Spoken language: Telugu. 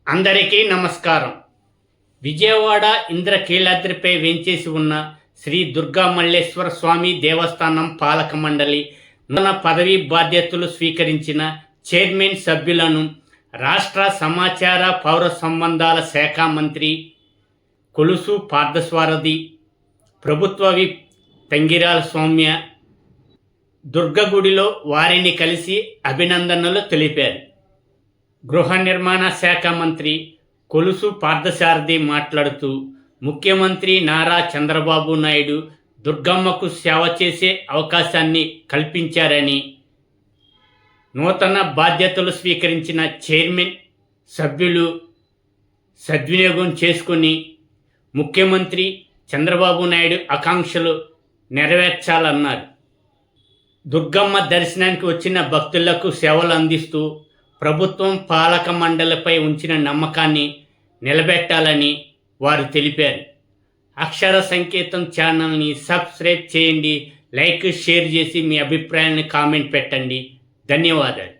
అందరికీ నమస్కారం. విజయవాడ ఇంద్రకీలాద్రిపై వేంచేసి ఉన్న శ్రీ దుర్గా మల్లేశ్వర స్వామి దేవస్థానం పాలక మండలి నూతన పదవీ బాధ్యతలు స్వీకరించిన చైర్మన్ సభ్యులను రాష్ట్ర సమాచార పౌర సంబంధాల శాఖ మంత్రి కొలుసు పార్థసారథి, ప్రభుత్వ విప్ తంగిరాల సౌమ్య దుర్గగుడిలో వారిని కలిసి అభినందనలు తెలిపారు. గృహ నిర్మాణ శాఖ మంత్రి కొలుసు పార్థసారథి మాట్లాడుతూ, ముఖ్యమంత్రి నారా చంద్రబాబు నాయుడు దుర్గమ్మకు సేవ చేసే అవకాశాన్ని కల్పించారని, నూతన బాధ్యతలు స్వీకరించిన చైర్మన్ సభ్యులు సద్వినియోగం చేసుకుని ముఖ్యమంత్రి చంద్రబాబు నాయుడు ఆకాంక్షలు నెరవేర్చాలన్నారు. దుర్గమ్మ దర్శనానికి వచ్చిన భక్తులకు సేవలు అందిస్తూ ప్రభుత్వం పాలక మండలిపై ఉంచిన నమ్మకాన్ని నిలబెట్టాలని వారు తెలిపారు. అక్షర సంకేతం ఛానల్ని సబ్స్క్రైబ్ చేయండి, లైక్, షేర్ చేసి మీ అభిప్రాయాన్ని కామెంట్ పెట్టండి. ధన్యవాదాలు.